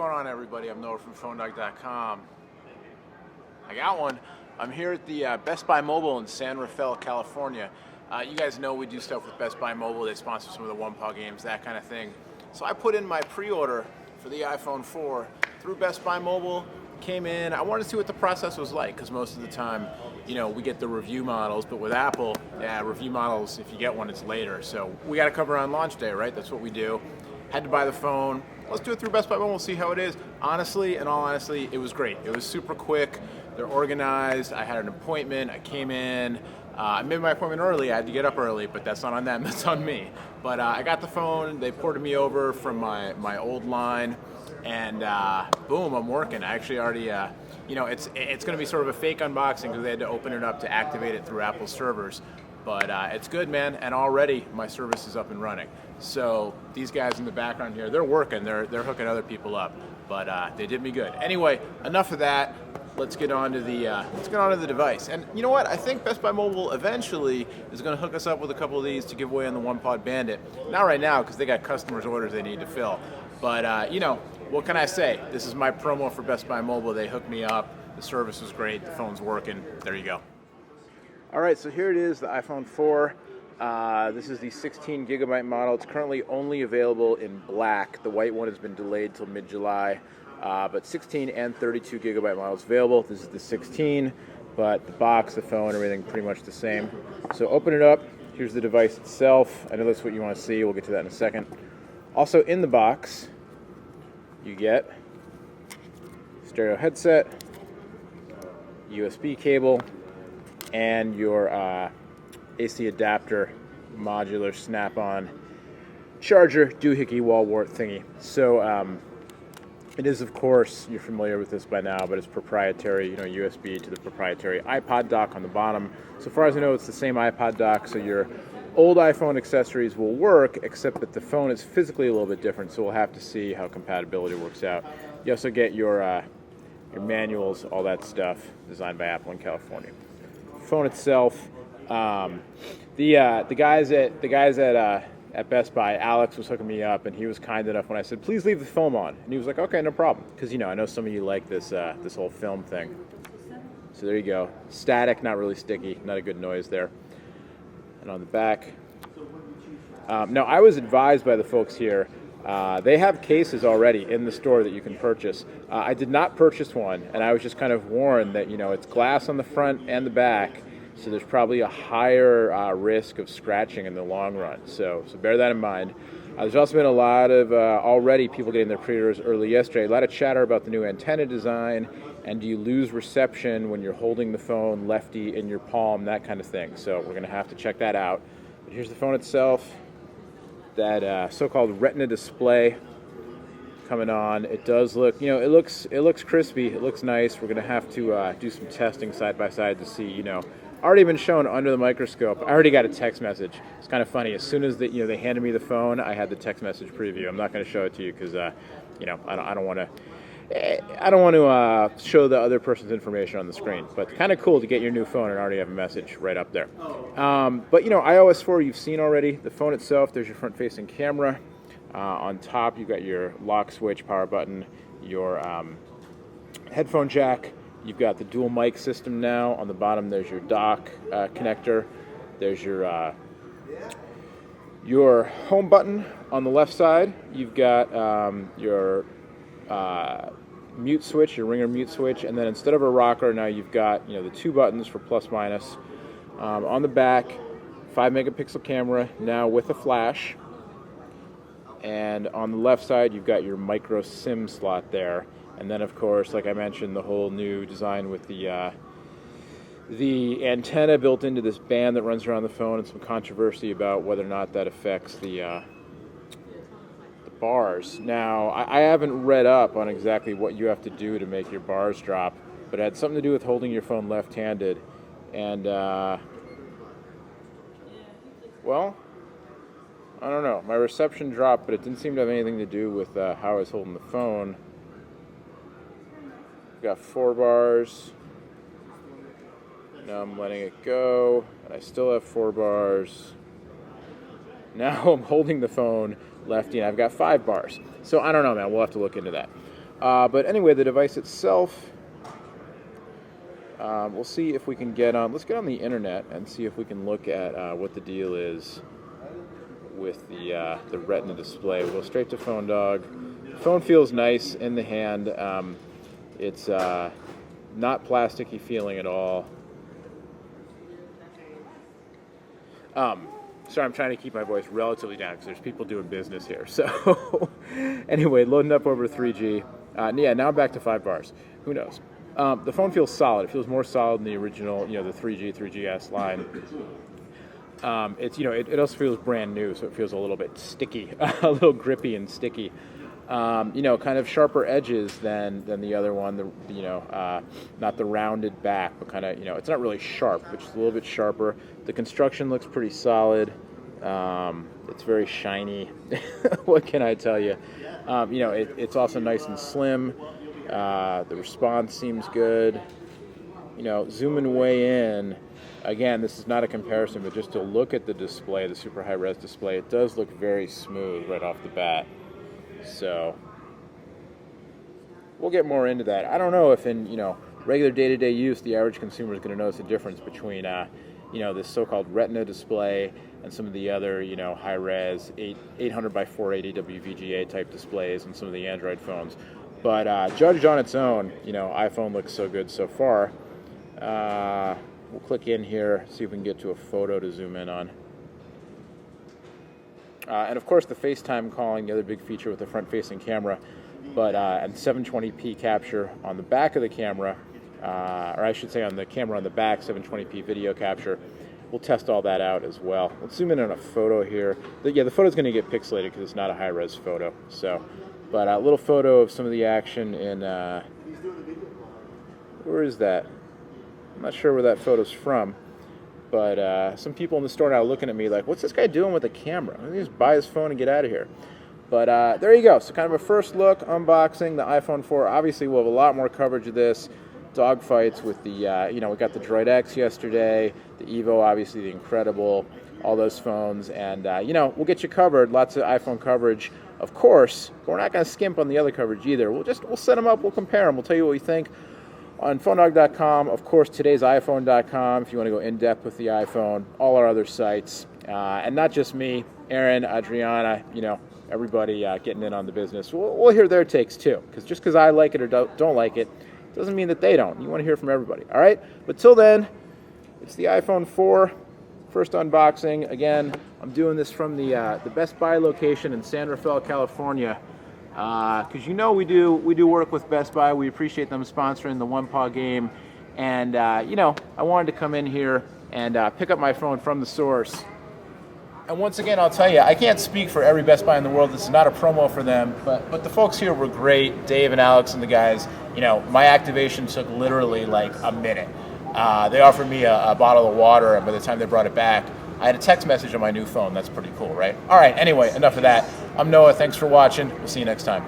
going on, everybody? I'm Noah from PhoneDog.com. I got one. I'm here at the Best Buy Mobile in San Rafael, California. You guys know we do stuff with Best Buy Mobile. They sponsor some of the one-paw games, that kind of thing. So I put in my pre-order for the iPhone 4 through Best Buy Mobile. Came in. I wanted to see what the process was like, because most of the time, you know, we get the review models, but with Apple, yeah, review models, if you get one, it's later. So we got to cover on launch day, right? That's what we do. Had to buy the phone. Let's do it through Best Buy Mobile, see how it is. Honestly, in all honesty, it was great. It was super quick. They're organized. I had an appointment. I came in. I made my appointment early. I had to get up early, but that's not on them. That's on me. But I got the phone. They ported me over from my old line, and boom, I'm working. I actually already, you know, it's going to be sort of a fake unboxing because they had to open it up to activate it through Apple servers. But it's good, man, and already my service is up and running. So these guys in the background here, they're working. They're hooking other people up, but they did me good. Anyway, enough of that. Let's get on to the device. And you know what? I think Best Buy Mobile eventually is going to hook us up with a couple of these to give away on the One-Pod Bandit. Not right now because they got customers' orders they need to fill. But you know, what can I say? This is my promo for Best Buy Mobile. They hooked me up. The service was great. The phone's working. There you go. All right, so here it is, the iPhone 4. This is the 16 gigabyte model. It's currently only available in black. The white one has been delayed till mid-July, but 16 and 32 gigabyte models available. This is the 16, but the box, the phone, everything pretty much the same. So open it up. Here's the device itself. I know that's what you want to see. We'll get to that in a second. Also in the box, you get stereo headset, USB cable, and your AC adapter, modular snap-on charger, doohickey, wall wart thingy. So it is, of course, you're familiar with this by now, but it's proprietary, you know, USB to the proprietary iPod dock on the bottom. So far as I know, it's the same iPod dock, so your old iPhone accessories will work, except that the phone is physically a little bit different, so we'll have to see how compatibility works out. You also get your manuals, all that stuff, designed by Apple in California. Phone itself, the guys at Best Buy, Alex was hooking me up, and he was kind enough when I said, please leave the film on, and he was like, okay, no problem, because you know, I know some of you like this this whole film thing. So there you go, static, not really sticky, not a good noise there. And on the back, now I was advised by the folks here, they have cases already in the store that you can purchase. I did not purchase one, and I was just kind of warned that, you know, it's glass on the front and the back, so there's probably a higher risk of scratching in the long run. So bear that in mind. There's also been a lot of already people getting their pre-orders early yesterday. A lot of chatter about the new antenna design, and do you lose reception when you're holding the phone lefty in your palm, that kind of thing. So we're going to have to check that out. But here's the phone itself. That so-called Retina display coming on. It does look, you know, it looks crispy. It looks nice. We're gonna have to do some testing side by side to see. You know, already been shown under the microscope. I already got a text message. It's kind of funny. As soon as they handed me the phone, I had the text message preview. I'm not going to show it to you because you know, I don't want to show the other person's information on the screen, but kind of cool to get your new phone and already have a message right up there. But you know, iOS 4 you've seen already. The phone itself, there's your front-facing camera. On top, you've got your lock switch, power button, your headphone jack. You've got the dual mic system now. On the bottom, there's your dock connector. There's your home button. On the left side, you've got your mute switch, your ringer mute switch, and then instead of a rocker, now you've got, you know, the two buttons for plus minus. On the back, 5-megapixel camera now with a flash, and on the left side you've got your micro SIM slot there, and then of course, like I mentioned, the whole new design with the antenna built into this band that runs around the phone, and some controversy about whether or not that affects the bars. Now, I haven't read up on exactly what you have to do to make your bars drop, but it had something to do with holding your phone left-handed, and well, I don't know. My reception dropped, but it didn't seem to have anything to do with how I was holding the phone. Got 4 bars. Now I'm letting it go, and I still have 4 bars. Now I'm holding the phone lefty, and I've got 5 bars. So I don't know, man. We'll have to look into that. But anyway, the device itself, we'll see if we can get on. Let's get on the internet and see if we can look at what the deal is with the Retina display. We'll go straight to PhoneDog. Phone feels nice in the hand. It's not plasticky feeling at all. Sorry, I'm trying to keep my voice relatively down because there's people doing business here. So anyway, loading up over 3G. Yeah, now I'm back to 5 bars. Who knows? The phone feels solid. It feels more solid than the original, the 3G, 3GS line. It's it also feels brand new, so it feels a little bit sticky, a little grippy and sticky. Kind of sharper edges than the other one. Not the rounded back, but kind of it's not really sharp, but just a little bit sharper. The construction looks pretty solid. It's very shiny. What can I tell you? It's also nice and slim. The response seems good. Zooming way in. Again, this is not a comparison, but just to look at the display, the super high-res display, it does look very smooth right off the bat. So we'll get more into that. I don't know if in regular day-to-day use, the average consumer is going to notice a difference between this so-called Retina display and some of the other high-res 800 by 480 WVGA type displays and some of the Android phones. But judged on its own, iPhone looks so good so far. We'll click in here, see if we can get to a photo to zoom in on. And of course, the FaceTime calling, the other big feature with the front-facing camera, but and 720p capture on the back of the camera, or I should say on the camera on the back, 720p video capture. We'll test all that out as well. Let's zoom in on a photo here. The photo's going to get pixelated because it's not a high-res photo. So, but a little photo of some of the action in. Where is that? I'm not sure where that photo's from, but some people in the store now are looking at me like, what's this guy doing with a camera? Let me just buy his phone and get out of here. But there you go. So kind of a first look, unboxing the iPhone 4. Obviously, we'll have a lot more coverage of this. Dogfights with the, we got the Droid X yesterday, the Evo, obviously the Incredible, all those phones. And, we'll get you covered, lots of iPhone coverage, of course. But we're not going to skimp on the other coverage either. We'll set them up, we'll compare them, we'll tell you what we think. On PhoneDog.com, of course, today's iPhone.com, if you want to go in-depth with the iPhone, all our other sites, and not just me, Aaron, Adrianna, everybody getting in on the business. We'll hear their takes, too, because just because I like it or don't like it doesn't mean that they don't. You want to hear from everybody, all right? But till then, it's the iPhone 4, first unboxing. Again, I'm doing this from the Best Buy location in San Rafael, California. Because we do work with Best Buy. We appreciate them sponsoring the One Paw game, and I wanted to come in here and pick up my phone from the source. And once again, I'll tell you, I can't speak for every Best Buy in the world. This is not a promo for them, but the folks here were great. Dave and Alex and the guys. My activation took literally like a minute. They offered me a bottle of water, and by the time they brought it back, I had a text message on my new phone. That's pretty cool, right? All right, anyway, enough of that. I'm Noah. Thanks for watching. We'll see you next time.